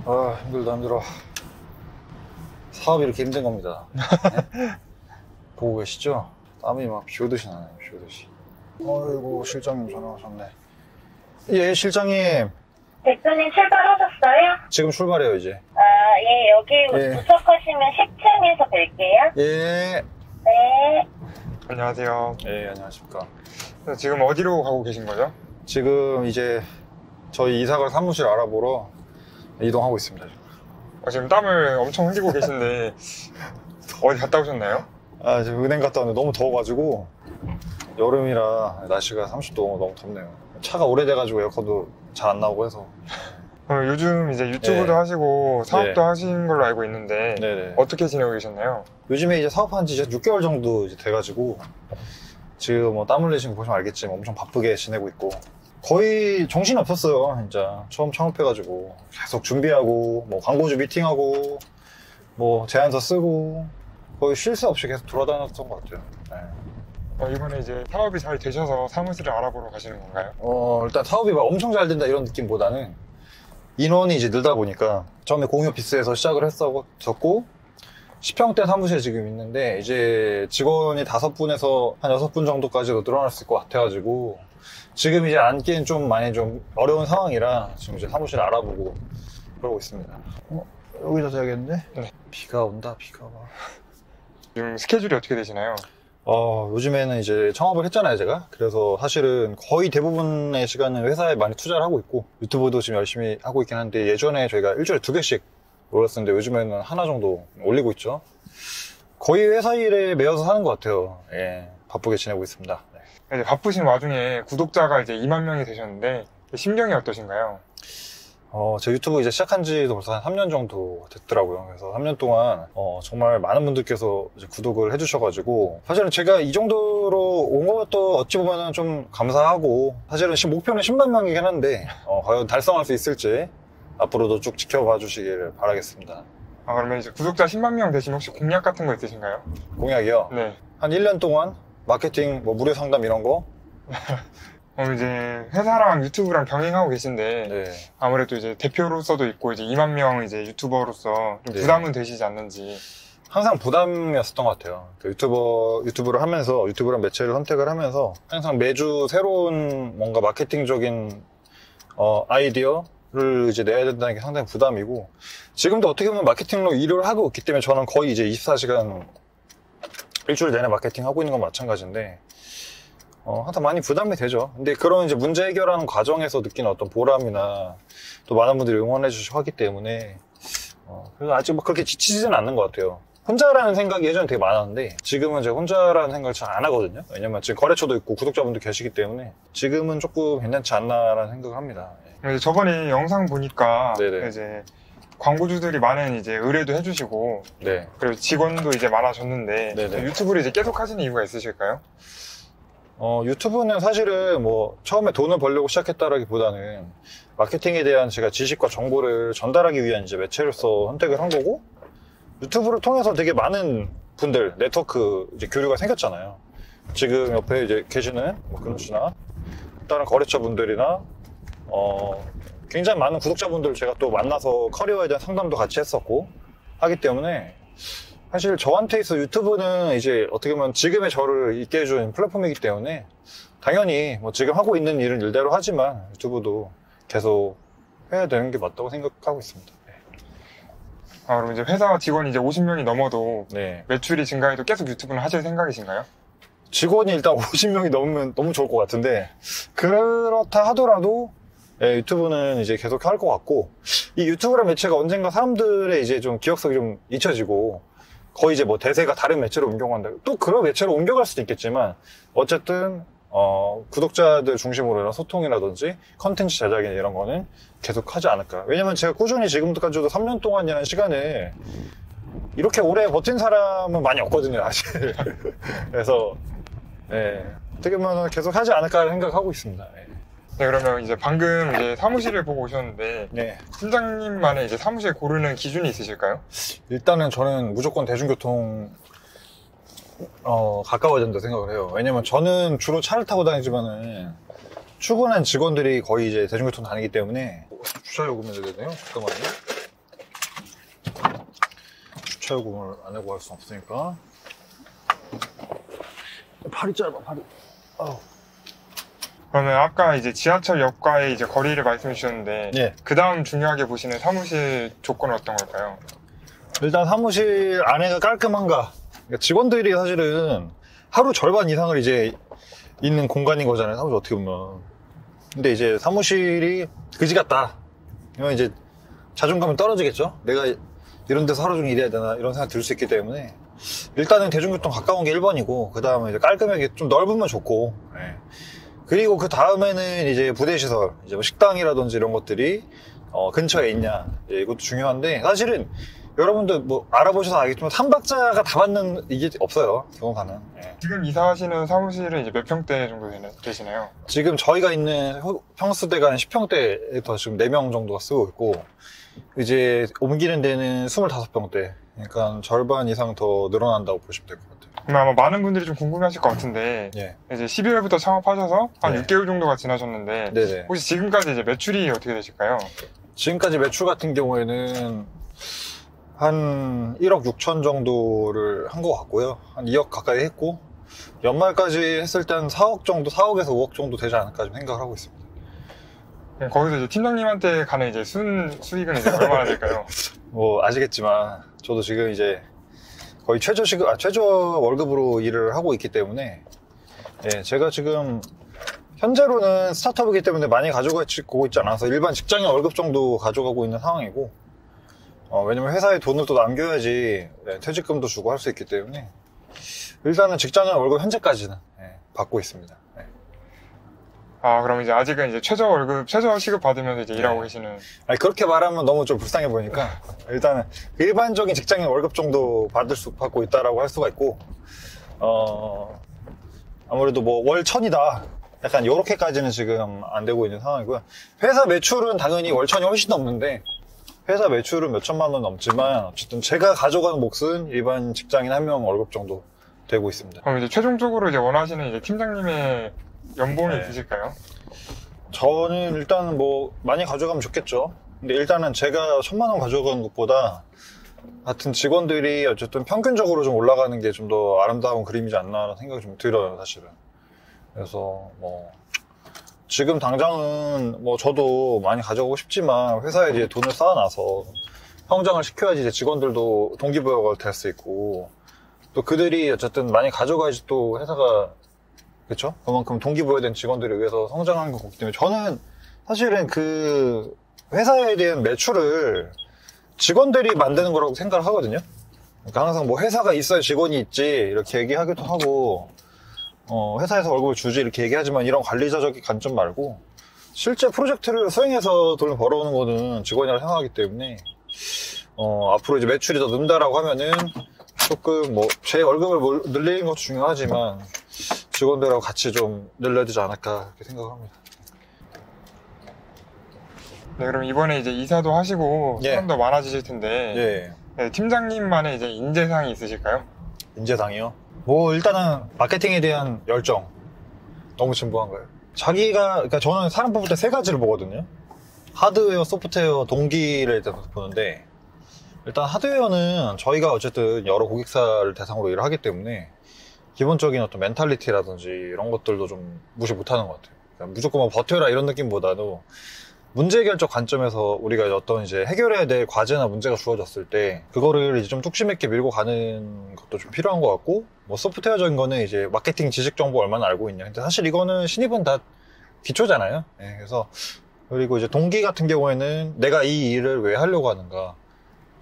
아, 힘들다, 힘들어. 사업이 이렇게 힘든 겁니다. 네? 보고 계시죠? 땀이 막 비 오듯이 나네요, 비 오듯이. 아이고, 실장님 전화 오셨네. 예, 실장님. 대표님 출발하셨어요? 지금 출발해요, 이제. 아, 예, 여기 도착하시면 10층에서 뵐게요. 예. 네. 안녕하세요. 예, 안녕하십니까. 지금 어디로 가고 계신 거죠? 지금 이제 저희 이사갈 사무실 알아보러 이동하고 있습니다, 지금. 지금 땀을 엄청 흘리고 계신데 어디 갔다 오셨나요? 아, 지금 은행 갔다 왔는데 너무 더워가지고 여름이라 날씨가 30도 너무 덥네요. 차가 오래돼가지고 에어컨도 잘 안 나오고 해서. 요즘 이제 유튜브도 네. 하시고 사업도 네. 하신 걸로 알고 있는데 네네. 어떻게 지내고 계셨나요? 요즘에 이제 사업한 지 이제 6개월 정도 이제 돼가지고 지금 뭐 땀 흘리신 거 보시면 알겠지만 엄청 바쁘게 지내고 있고 거의 정신이 없었어요. 진짜 처음 창업해가지고 계속 준비하고 뭐 광고주 미팅하고 뭐 제안서 쓰고 거의 쉴 새 없이 계속 돌아다녔던 것 같아요. 네. 이번에 이제 사업이 잘 되셔서 사무실을 알아보러 가시는 건가요? 일단 사업이 막 엄청 잘 된다 이런 느낌보다는 인원이 이제 늘다 보니까 처음에 공유 오피스에서 시작을 했었고 10평대 사무실에 지금 있는데 이제 직원이 5분에서 한 6분 정도까지도 늘어날 수 있을 것 같아가지고 지금 이제 앉기엔 좀 많이 좀 어려운 상황이라 지금 이제 사무실 알아보고 그러고 있습니다. 여기서 자야겠는데? 네. 비가 온다, 비가 와. 지금 스케줄이 어떻게 되시나요? 요즘에는 이제 창업을 했잖아요, 제가. 그래서 사실은 거의 대부분의 시간을 회사에 많이 투자를 하고 있고, 유튜브도 지금 열심히 하고 있긴 한데, 예전에 저희가 일주일에 2개씩 올렸었는데, 요즘에는 하나 정도 올리고 있죠. 거의 회사 일에 매여서 사는 것 같아요. 예, 바쁘게 지내고 있습니다. 네. 이제 바쁘신 와중에 구독자가 이제 2만 명이 되셨는데 심경이 어떠신가요? 제 유튜브 이제 시작한 지도 벌써 한 3년 정도 됐더라고요. 그래서 3년 동안, 정말 많은 분들께서 이제 구독을 해주셔가지고, 사실은 제가 이 정도로 온 것도 어찌 보면은 좀 감사하고, 사실은 목표는 10만 명이긴 한데, 과연 달성할 수 있을지, 앞으로도 쭉 지켜봐 주시길 바라겠습니다. 그러면 이제 구독자 10만 명 되시면 혹시 공약 같은 거 있으신가요? 공약이요? 네. 한 1년 동안 마케팅, 뭐 무료 상담 이런 거? 이제 회사랑 유튜브랑 병행하고 계신데 네. 아무래도 이제 대표로서도 있고 이제 2만 명 이제 유튜버로서 좀 네. 부담은 되시지 않는지. 항상 부담이었었던 것 같아요. 유튜브를 하면서, 유튜브란 매체를 선택을 하면서 항상 매주 새로운 뭔가 마케팅적인, 아이디어를 이제 내야 된다는 게 상당히 부담이고, 지금도 어떻게 보면 마케팅로 일을 하고 있기 때문에 저는 거의 이제 24시간 일주일 내내 마케팅 하고 있는 건 마찬가지인데, 항상 많이 부담이 되죠. 근데 그런 이제 문제 해결하는 과정에서 느끼는 어떤 보람이나 또 많은 분들이 응원해 주시고 하기 때문에, 그래서 아직 뭐 그렇게 지치지는 않는 것 같아요. 혼자라는 생각이 예전에 되게 많았는데, 지금은 제가 혼자라는 생각을 잘 안 하거든요. 왜냐면 지금 거래처도 있고 구독자분도 계시기 때문에, 지금은 조금 괜찮지 않나라는 생각을 합니다. 이제 저번에 영상 보니까 네네. 이제 광고주들이 많은 이제 의뢰도 해주시고 네. 그리고 직원도 이제 많아졌는데 네네. 유튜브를 이제 계속 하시는 이유가 있으실까요? 유튜브는 사실은 뭐 처음에 돈을 벌려고 시작했다라기보다는 마케팅에 대한 제가 지식과 정보를 전달하기 위한 이제 매체로서 선택을 한 거고, 유튜브를 통해서 되게 많은 분들, 네트워크 이제 교류가 생겼잖아요. 지금 옆에 이제 계시는 뭐 근우 씨나 다른 거래처 분들이나 굉장히 많은 구독자분들 제가 또 만나서 커리어에 대한 상담도 같이 했었고 하기 때문에, 사실 저한테 있어 유튜브는 이제 어떻게 보면 지금의 저를 있게 해준 플랫폼이기 때문에 당연히 뭐 지금 하고 있는 일은 일대로 하지만 유튜브도 계속 해야 되는 게 맞다고 생각하고 있습니다. 네. 그럼 이제 회사 직원이 이제 50명이 넘어도 네. 매출이 증가해도 계속 유튜브는 하실 생각이신가요? 직원이 일단 50명이 넘으면 너무 좋을 것 같은데, 그렇다 하더라도 유튜브는 이제 계속 할 것 같고, 이 유튜브란 매체가 언젠가 사람들의 이제 좀 기억속에 좀 잊혀지고 거의 이제 뭐 대세가 다른 매체로 옮겨간다. 또 그런 매체로 옮겨갈 수도 있겠지만, 어쨌든, 구독자들 중심으로 이런 소통이라든지 컨텐츠 제작이나 이런 거는 계속 하지 않을까. 왜냐면 제가 꾸준히 지금까지도 3년 동안이라는 시간을 이렇게 오래 버틴 사람은 많이 없거든요, 사실. 그래서, 어떻게 보면 계속 하지 않을까 생각하고 있습니다. 네, 그러면 이제 방금 이제 사무실을 보고 오셨는데 네. 팀장님만의 이제 사무실 고르는 기준이 있으실까요? 일단은 저는 무조건 대중교통 가까워야 된다 생각을 해요. 왜냐면 저는 주로 차를 타고 다니지만은 출근한 직원들이 거의 이제 대중교통 다니기 때문에 주차 요금을 내야 되네요. 잠깐만요. 주차 요금을 안 내고 갈 수 없으니까. 팔이 짧아, 팔이. 아우. 그러면 아까 이제 지하철역과의 이제 거리를 말씀해 주셨는데 예. 그 다음 중요하게 보시는 사무실 조건은 어떤 걸까요? 일단 사무실 안에가 깔끔한가. 그러니까 직원들이 사실은 하루 절반 이상을 이제 있는 공간인 거잖아요. 사무실 어떻게 보면. 근데 이제 사무실이 그지 같다. 그러면 이제 자존감이 떨어지겠죠. 내가 이런 데서 하루 종일 일해야 되나 이런 생각 들 수 있기 때문에 일단은 대중교통 가까운 게 1번이고 그 다음에 이제 깔끔하게 좀 넓으면 좋고. 예. 그리고 그 다음에는 이제 부대시설, 이제 뭐 식당이라든지 이런 것들이 근처에 있냐. 예, 이것도 중요한데 사실은 여러분들 뭐 알아보셔서 알겠지만 3박자가 다 맞는 이게 없어요. 경험하는. 예. 지금 이사하시는 사무실은 이제 몇 평대 정도 되시나요? 지금 저희가 있는 평수대가 한 10평대에서 지금 4명 정도가 쓰고 있고 이제 옮기는 데는 25평대. 그러니까 절반 이상 더 늘어난다고 보시면 될 것 같아요. 그럼 아마 많은 분들이 좀 궁금해하실 것 같은데 예. 이제 12월부터 창업하셔서 한 네. 6개월 정도가 지나셨는데 네네. 혹시 지금까지 이제 매출이 어떻게 되실까요? 지금까지 매출 같은 경우에는 한 1억 6천 정도를 한 것 같고요. 한 2억 가까이 했고 연말까지 했을 때 한 4억 정도, 4억에서 5억 정도 되지 않을까 좀 생각을 하고 있습니다. 그럼 거기서 이제 팀장님한테 가는 이제 수익은 이제 얼마나 될까요? 뭐 아시겠지만 저도 지금 이제 거의 최저 월급으로 일을 하고 있기 때문에 예, 제가 지금 현재로는 스타트업이기 때문에 많이 가지고 있지 않아서 일반 직장인 월급 정도 가져가고 있는 상황이고 왜냐면 회사에 돈을 또 남겨야지 예, 퇴직금도 주고 할 수 있기 때문에 일단은 직장인 월급 현재까지는 예, 받고 있습니다. 예. 아, 그럼 이제 아직은 이제 최저 시급 받으면서 이제 일하고 계시는. 아니, 그렇게 말하면 너무 좀 불쌍해 보이니까 일단은 일반적인 직장인 월급 정도 받고 있다라고 할 수가 있고 아무래도 뭐 월 1000이다 약간 요렇게까지는 지금 안 되고 있는 상황이고요. 회사 매출은 당연히 월 1000이 훨씬 넘는데 회사 매출은 몇 천만 원 넘지만 어쨌든 제가 가져가는 몫은 일반 직장인 한 명 월급 정도 되고 있습니다. 그럼 이제 최종적으로 이제 원하시는 이제 팀장님의 연봉이 네. 있으실까요? 저는 일단 뭐 많이 가져가면 좋겠죠. 근데 일단은 제가 1000만 원 가져가는 것보다 하여튼 직원들이 어쨌든 평균적으로 좀 올라가는 게 좀 더 아름다운 그림이지 않나라는 생각이 좀 들어요, 사실은. 그래서 뭐 지금 당장은 뭐 저도 많이 가져가고 싶지만 회사에 이제 돈을 쌓아놔서 성장을 시켜야지 이제 직원들도 동기부여가 될 수 있고 또 그들이 어쨌든 많이 가져가야지 또 회사가 그렇죠? 그만큼 동기부여된 직원들을 위해서 성장하는 거기 때문에 저는 사실은 그 회사에 대한 매출을 직원들이 만드는 거라고 생각을 하거든요. 그러니까 항상 뭐 회사가 있어야 직원이 있지 이렇게 얘기하기도 하고 회사에서 월급을 주지 이렇게 얘기하지만 이런 관리자적인 관점 말고 실제 프로젝트를 수행해서 돈을 벌어오는 거는 직원이라고 생각하기 때문에 앞으로 이제 매출이 더 는다라고 하면은 조금 뭐 제 월급을 늘리는 것도 중요하지만 직원들하고 같이 좀 늘려야 되지 않을까 그렇게 생각합니다. 네, 그럼 이번에 이제 이사도 하시고 예. 사람도 많아지실 텐데 예. 네, 팀장님만의 이제 인재상이 있으실까요? 인재상이요? 뭐 일단은 마케팅에 대한 열정 너무 진부한 거예요. 그러니까 저는 사람 뽑을 때 3가지를 보거든요. 하드웨어, 소프트웨어, 동기를 일단 보는데 일단 하드웨어는 저희가 어쨌든 여러 고객사를 대상으로 일을 하기 때문에 기본적인 어떤 멘탈리티라든지 이런 것들도 좀 무시 못하는 것 같아요. 그러니까 무조건 뭐 버텨라 이런 느낌보다도 문제 해결적 관점에서 우리가 어떤 이제 해결해야 될 과제나 문제가 주어졌을 때 그거를 이제 좀 뚝심 있게 밀고 가는 것도 좀 필요한 것 같고 뭐 소프트웨어적인 거는 이제 마케팅 지식 정보 얼마나 알고 있냐. 근데 사실 이거는 신입은 다 기초잖아요. 네, 그래서 그리고 이제 동기 같은 경우에는 내가 이 일을 왜 하려고 하는가.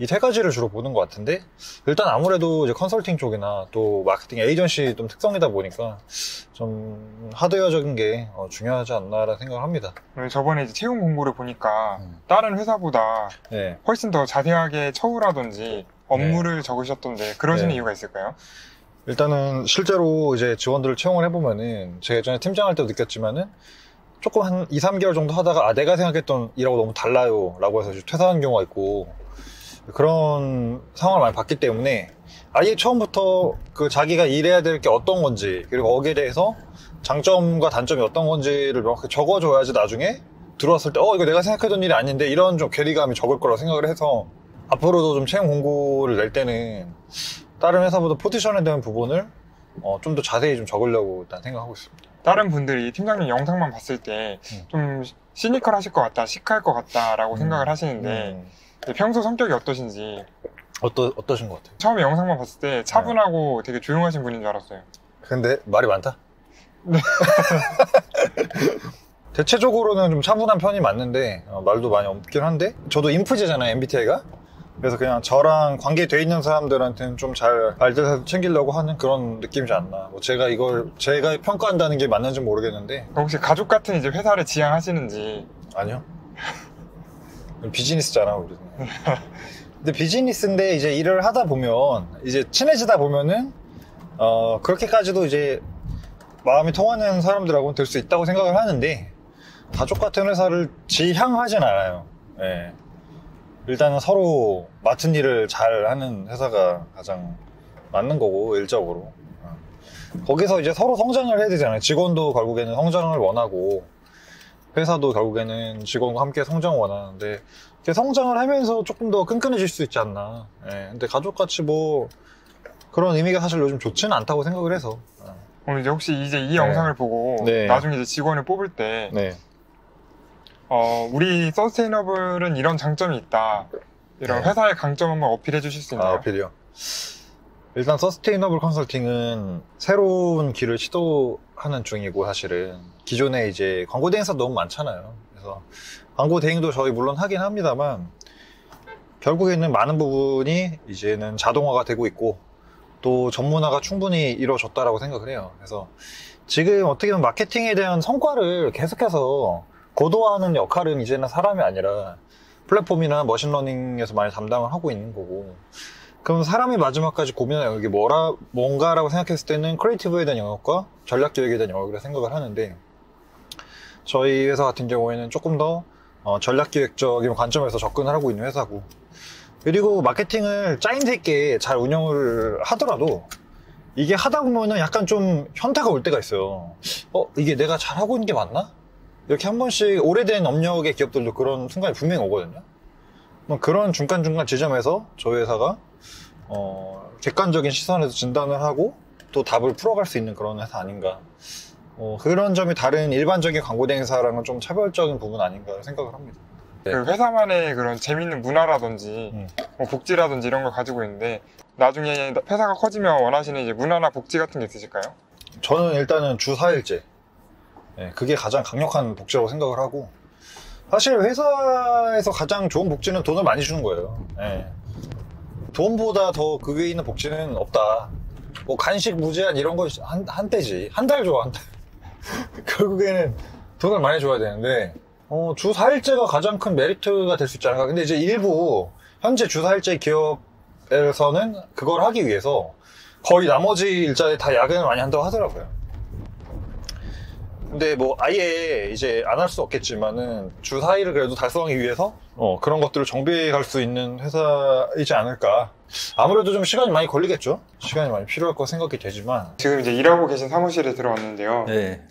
이 3가지를 주로 보는 것 같은데 일단 아무래도 이제 컨설팅 쪽이나 또 마케팅 에이전시 좀 특성이다 보니까 좀 하드웨어적인 게 중요하지 않나라는 생각을 합니다. 저번에 이제 채용 공고를 보니까 다른 회사보다 네. 훨씬 더 자세하게 처우라든지 업무를 적으셨던데 그러시는 네. 이유가 있을까요? 일단은 실제로 이제 직원들을 채용을 해보면은 제가 예전에 팀장 할 때도 느꼈지만은 조금 한 2, 3개월 정도 하다가 내가 생각했던 일하고 너무 달라요 라고 해서 퇴사하는 경우가 있고 그런 상황을 많이 봤기 때문에 아예 처음부터 그 자기가 일해야 될 게 어떤 건지 그리고 거기에 대해서 장점과 단점이 어떤 건지를 명확히 적어줘야지 나중에 들어왔을 때 이거 내가 생각했던 일이 아닌데 이런 좀 괴리감이 적을 거라고 생각을 해서 앞으로도 좀 채용 공고를 낼 때는 다른 회사보다 포지션에 대한 부분을 좀 더 자세히 좀 적으려고 일단 생각하고 있습니다. 다른 분들이 팀장님 영상만 봤을 때 좀 시니컬하실 것 같다, 시크할 것 같다라고 생각을 하시는데 평소 성격이 어떠신지. 어떠신 것 같아요? 처음에 영상만 봤을 때 차분하고 되게 조용하신 분인 줄 알았어요. 근데 말이 많다? 네. 대체적으로는 좀 차분한 편이 맞는데 말도 많이 없긴 한데 저도 인프제잖아요, MBTI가. 그래서 그냥 저랑 관계돼 있는 사람들한테는 좀 잘 알뜰살뜰 챙기려고 하는 그런 느낌이지 않나. 뭐 제가 평가한다는 게 맞는지 모르겠는데. 혹시 가족 같은 이제 회사를 지향하시는지. 아니요. 비즈니스잖아, 우리는. 근데 비즈니스인데 이제 일을 하다 보면 이제 친해지다 보면은 그렇게까지도 이제 마음이 통하는 사람들하고는 될 수 있다고 생각을 하는데 가족 같은 회사를 지향하진 않아요. 예. 일단은 서로 맡은 일을 잘 하는 회사가 가장 맞는 거고, 일적으로. 거기서 이제 서로 성장을 해야 되잖아요. 직원도 결국에는 성장을 원하고, 회사도 결국에는 직원과 함께 성장을 원하는데, 이렇게 성장을 하면서 조금 더 끈끈해질 수 있지 않나. 예. 근데 가족같이 뭐, 그런 의미가 사실 요즘 좋지는 않다고 생각을 해서. 오늘 이제 혹시 이제 이 영상을 보고 네. 나중에 이제 직원을 뽑을 때 네. 우리 서스테이너블은 이런 장점이 있다. 이런 네. 회사의 강점 한번 어필해 주실 수 있나요? 어필이요. 일단 서스테이너블 컨설팅은 새로운 길을 시도하는 중이고, 사실은 기존에 이제 광고 대행사 너무 많잖아요. 그래서 광고 대행도 저희 물론 하긴 합니다만 결국에는 많은 부분이 이제는 자동화가 되고 있고 또 전문화가 충분히 이루어졌다라고 생각을 해요. 그래서 지금 어떻게 보면 마케팅에 대한 성과를 계속해서 고도화하는 역할은 이제는 사람이 아니라 플랫폼이나 머신러닝에서 많이 담당을 하고 있는 거고, 그럼 사람이 마지막까지 고민하는 영역이 뭔가라고 생각했을 때는 크리에이티브에 대한 영역과 전략기획에 대한 영역이라 생각을 하는데, 저희 회사 같은 경우에는 조금 더 전략기획적인 관점에서 접근을 하고 있는 회사고, 그리고 마케팅을 짜임새 있게 잘 운영을 하더라도 이게 하다 보면은 약간 좀 현타가 올 때가 있어요. 이게 내가 잘하고 있는 게 맞나? 이렇게 한 번씩 오래된 업력의 기업들도 그런 순간이 분명히 오거든요. 그런 중간중간 지점에서 저희 회사가 객관적인 시선에서 진단을 하고 또 답을 풀어갈 수 있는 그런 회사 아닌가. 그런 점이 다른 일반적인 광고 대행사랑은 좀 차별적인 부분 아닌가 생각을 합니다. 네. 그 회사만의 그런 재밌는 문화라든지 뭐 복지라든지 이런 걸 가지고 있는데 나중에 회사가 커지면 원하시는 이제 문화나 복지 같은 게 있으실까요? 저는 일단은 주 4일제. 그게 가장 강력한 복지라고 생각을 하고, 사실 회사에서 가장 좋은 복지는 돈을 많이 주는 거예요. 돈보다 더 그 위에 있는 복지는 없다. 뭐 간식 무제한 이런 거 한때지. 한 달 줘, 한 달. 결국에는 돈을 많이 줘야 되는데 주 4일제가 가장 큰 메리트가 될 수 있지 않을까. 근데 이제 일부 현재 주 4일제 기업에서는 그걸 하기 위해서 거의 나머지 일자리에 다 야근을 많이 한다고 하더라고요. 근데 뭐 아예 이제 안 할 수 없겠지만은 주 4일을 그래도 달성하기 위해서 그런 것들을 정비해 갈 수 있는 회사이지 않을까. 아무래도 좀 시간이 많이 걸리겠죠. 시간이 많이 필요할 거 생각이 되지만. 지금 이제 일하고 계신 사무실에 들어왔는데요. 네.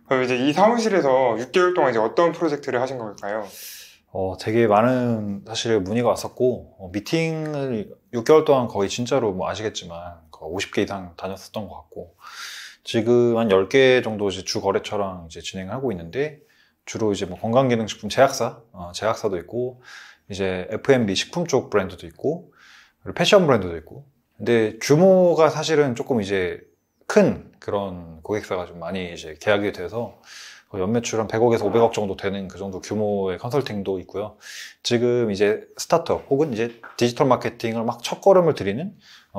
그럼 이제 이 사무실에서 6개월 동안 이제 어떤 프로젝트를 하신 걸까요? 되게 많은 사실 문의가 왔었고, 미팅을 6개월 동안 거의 진짜로 뭐 아시겠지만 50개 이상 다녔었던 것 같고, 지금 한 10개 정도 이제 주 거래처랑 이제 진행하고 있는데, 주로 이제 뭐 건강기능식품 제약사도 있고, 이제 F&B 식품 쪽 브랜드도 있고, 그리고 패션 브랜드도 있고. 근데 규모가 사실은 조금 이제 큰 그런 고객사가 좀 많이 이제 계약이 돼서 연매출 한 100억에서 500억 정도 되는 그 정도 규모의 컨설팅도 있고요. 지금 이제 스타트업 혹은 이제 디지털 마케팅을 막 첫걸음을 들이는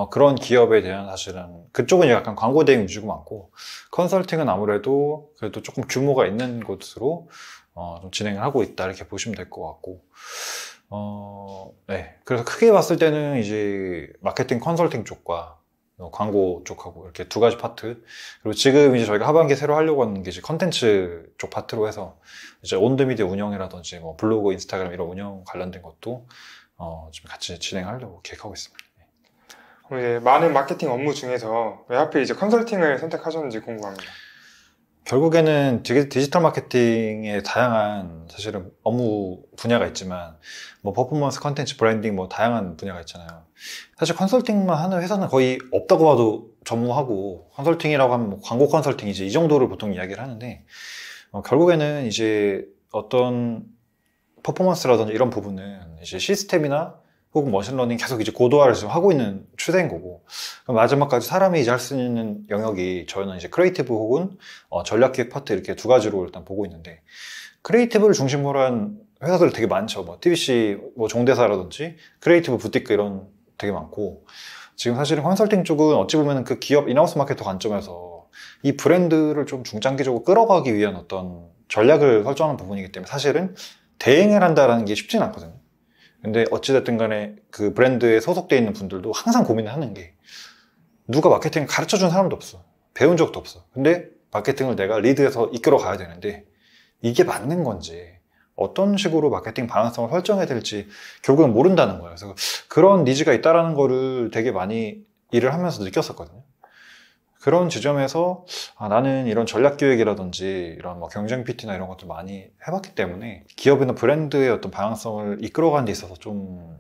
그런 기업에 대한 사실은 그쪽은 약간 광고 대행 위주가 많고, 컨설팅은 아무래도 그래도 조금 규모가 있는 곳으로 좀 진행을 하고 있다 이렇게 보시면 될 것 같고, 네. 그래서 크게 봤을 때는 이제 마케팅 컨설팅 쪽과 광고 쪽하고 이렇게 두 가지 파트, 그리고 지금 이제 저희가 하반기에 새로 하려고 하는 게 이제 컨텐츠 쪽 파트로 해서 이제 온드미디어 운영이라든지 뭐 블로그, 인스타그램 이런 운영 관련된 것도 지금 같이 진행하려고 계획하고 있습니다. 이제 많은 마케팅 업무 중에서 왜 하필 이제 컨설팅을 선택하셨는지 궁금합니다. 결국에는 디지털 마케팅의 다양한 사실은 업무 분야가 있지만 뭐 퍼포먼스, 컨텐츠, 브랜딩 뭐 다양한 분야가 있잖아요. 사실 컨설팅만 하는 회사는 거의 없다고 봐도 전무하고, 컨설팅이라고 하면 뭐 광고 컨설팅이지 이 정도를 보통 이야기를 하는데, 결국에는 이제 어떤 퍼포먼스라든지 이런 부분은 이제 시스템이나 혹은 머신러닝 계속 이제 고도화를 지금 하고 있는 추세인 거고, 마지막까지 사람이 이제 할 수 있는 영역이 저희는 이제 크리에이티브 혹은 전략기획 파트 이렇게 두 가지로 일단 보고 있는데, 크리에이티브를 중심으로 한 회사들 되게 많죠. 뭐 TBC, 뭐 종대사라든지 크리에이티브 부티크 이런 되게 많고, 지금 사실은 컨설팅 쪽은 어찌 보면 그 기업 인하우스 마케터 관점에서 이 브랜드를 좀 중장기적으로 끌어가기 위한 어떤 전략을 설정하는 부분이기 때문에 사실은 대행을 한다라는 게 쉽지는 않거든요. 근데 어찌됐든 간에 그 브랜드에 소속되어 있는 분들도 항상 고민을 하는 게, 누가 마케팅을 가르쳐 준 사람도 없어. 배운 적도 없어. 근데 마케팅을 내가 리드해서 이끌어 가야 되는데 이게 맞는 건지, 어떤 식으로 마케팅 방향성을 설정해야 될지 결국은 모른다는 거예요. 그래서 그런 니즈가 있다는 거를 되게 많이 일을 하면서 느꼈었거든요. 그런 지점에서 나는 이런 전략 기획이라든지 이런 뭐 경쟁 PT나 이런 것들 많이 해봤기 때문에 기업이나 브랜드의 어떤 방향성을 이끌어가는 데 있어서 좀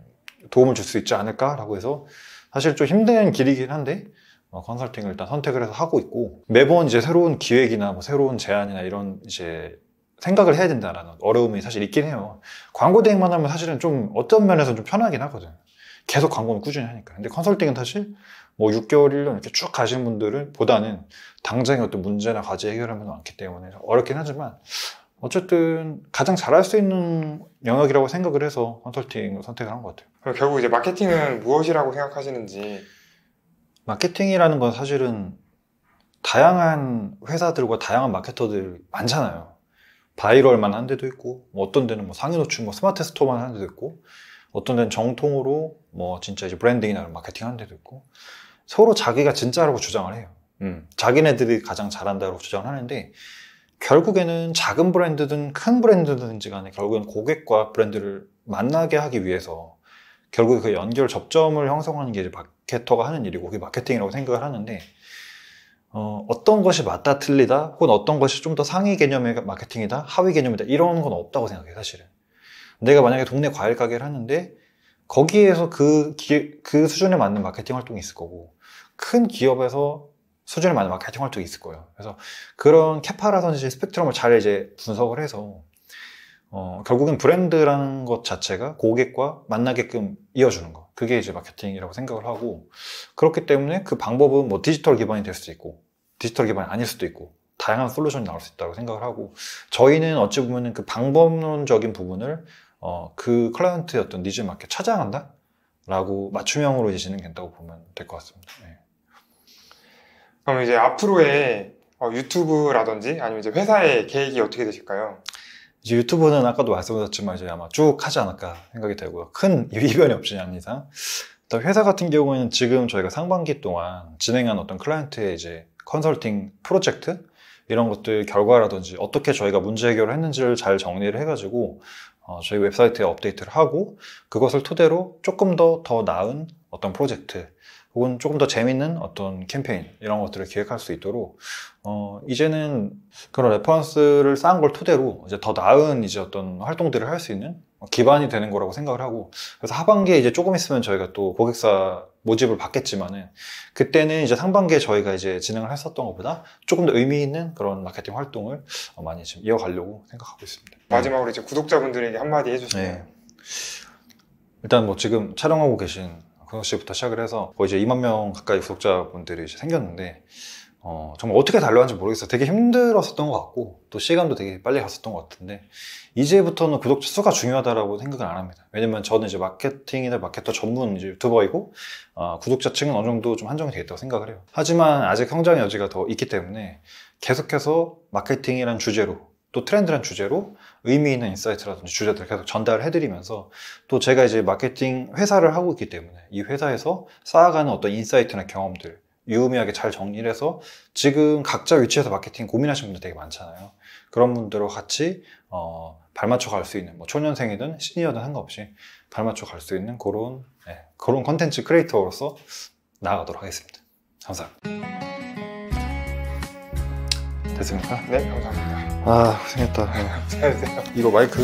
도움을 줄 수 있지 않을까라고 해서, 사실 좀 힘든 길이긴 한데 컨설팅을 일단 선택을 해서 하고 있고, 매번 이제 새로운 기획이나 뭐 새로운 제안이나 이런 이제 생각을 해야 된다라는 어려움이 사실 있긴 해요. 광고 대행만 하면 사실은 좀 어떤 면에서는 좀 편하긴 하거든. 계속 광고는 꾸준히 하니까. 근데 컨설팅은 사실 뭐 6개월, 1년 이렇게 쭉 가신 분들을 보다는 당장의 어떤 문제나 과제 해결하는 건 많기 때문에 어렵긴 하지만, 어쨌든 가장 잘할 수 있는 영역이라고 생각을 해서 컨설팅을 선택을 한 것 같아요. 그럼 결국 이제 마케팅은 무엇이라고 생각하시는지. 마케팅이라는 건 사실은 다양한 회사들과 다양한 마케터들 많잖아요. 바이럴만 한 데도 있고, 뭐 어떤 데는 뭐 상위 노출, 뭐 스마트 스토어만 하는 데도 있고, 어떤 데는 정통으로 뭐 진짜 이제 브랜딩이나 마케팅 하는 데도 있고, 서로 자기가 진짜라고 주장을 해요. 자기네들이 가장 잘한다고 주장을 하는데, 결국에는 작은 브랜드든 큰 브랜드든지 간에 결국엔 고객과 브랜드를 만나게 하기 위해서 결국에 그 연결 접점을 형성하는 게 이제 마케터가 하는 일이고, 그게 마케팅이라고 생각을 하는데, 어떤 것이 맞다 틀리다, 혹은 어떤 것이 좀 더 상위 개념의 마케팅이다, 하위 개념이다, 이런 건 없다고 생각해요. 사실은 내가 만약에 동네 과일 가게를 하는데 거기에서 그 수준에 맞는 마케팅 활동이 있을 거고, 큰 기업에서 수준에 맞는 마케팅 활동이 있을 거예요. 그래서 그런 캐파라든지 스펙트럼을 잘 이제 분석을 해서 결국엔 브랜드라는 것 자체가 고객과 만나게끔 이어주는 거, 그게 이제 마케팅이라고 생각을 하고, 그렇기 때문에 그 방법은 뭐 디지털 기반이 될 수도 있고 디지털 기반이 아닐 수도 있고 다양한 솔루션이 나올 수 있다고 생각을 하고, 저희는 어찌 보면 그 방법론적인 부분을 그 클라이언트의 어떤 니즈에 맞게 찾아간다 라고 맞춤형으로 이제 진행된다고 보면 될 것 같습니다. 네. 그럼 이제 앞으로의 유튜브라든지 아니면 이제 회사의 계획이 어떻게 되실까요? 이제 유튜브는 아까도 말씀드렸지만 이제 아마 쭉 하지 않을까 생각이 되고요. 큰 이변이 없지 않은 이상. 일단 회사 같은 경우에는 지금 저희가 상반기 동안 진행한 어떤 클라이언트의 이제 컨설팅 프로젝트 이런 것들 결과라든지 어떻게 저희가 문제 해결을 했는지를 잘 정리를 해가지고 저희 웹사이트에 업데이트를 하고, 그것을 토대로 조금 더 나은 어떤 프로젝트 혹은 조금 더 재밌는 어떤 캠페인 이런 것들을 기획할 수 있도록 이제는 그런 레퍼런스를 쌓은 걸 토대로 이제 더 나은 이제 어떤 활동들을 할 수 있는 기반이 되는 거라고 생각을 하고, 그래서 하반기에 이제 조금 있으면 저희가 또 고객사 모집을 받겠지만은, 그때는 이제 상반기에 저희가 이제 진행을 했었던 것보다 조금 더 의미 있는 그런 마케팅 활동을 많이 지금 이어가려고 생각하고 있습니다. 마지막으로 이제 구독자분들에게 한마디 해주시면. 네. 일단 뭐 지금 촬영하고 계신 근호 씨부터 시작을 해서 거의 이제 2만 명 가까이 구독자분들이 이제 생겼는데, 정말 어떻게 달려왔는지 모르겠어요. 되게 힘들었었던 것 같고, 또 시간도 되게 빨리 갔었던 것 같은데, 이제부터는 구독자 수가 중요하다고 생각을 안 합니다. 왜냐면 저는 이제 마케팅이나 마케터 전문 이제 유튜버이고, 구독자층은 어느 정도 좀 한정이 되겠다고 생각을 해요. 하지만 아직 성장의 여지가 더 있기 때문에 계속해서 마케팅이란 주제로, 또 트렌드란 주제로 의미 있는 인사이트라든지 주제들을 계속 전달을 해드리면서, 또 제가 이제 마케팅 회사를 하고 있기 때문에 이 회사에서 쌓아가는 어떤 인사이트나 경험들 유의미하게 잘 정리를 해서, 지금 각자 위치에서 마케팅 고민하시는 분들 되게 많잖아요. 그런 분들과 같이 발맞춰 갈 수 있는, 뭐 초년생이든 시니어든 상관없이 발맞춰 갈 수 있는 그런 컨텐츠 크리에이터로서 나아가도록 하겠습니다. 감사합니다. 됐습니까? 네, 감사합니다. 아, 고생했다. 잘하세요. 이거 마이크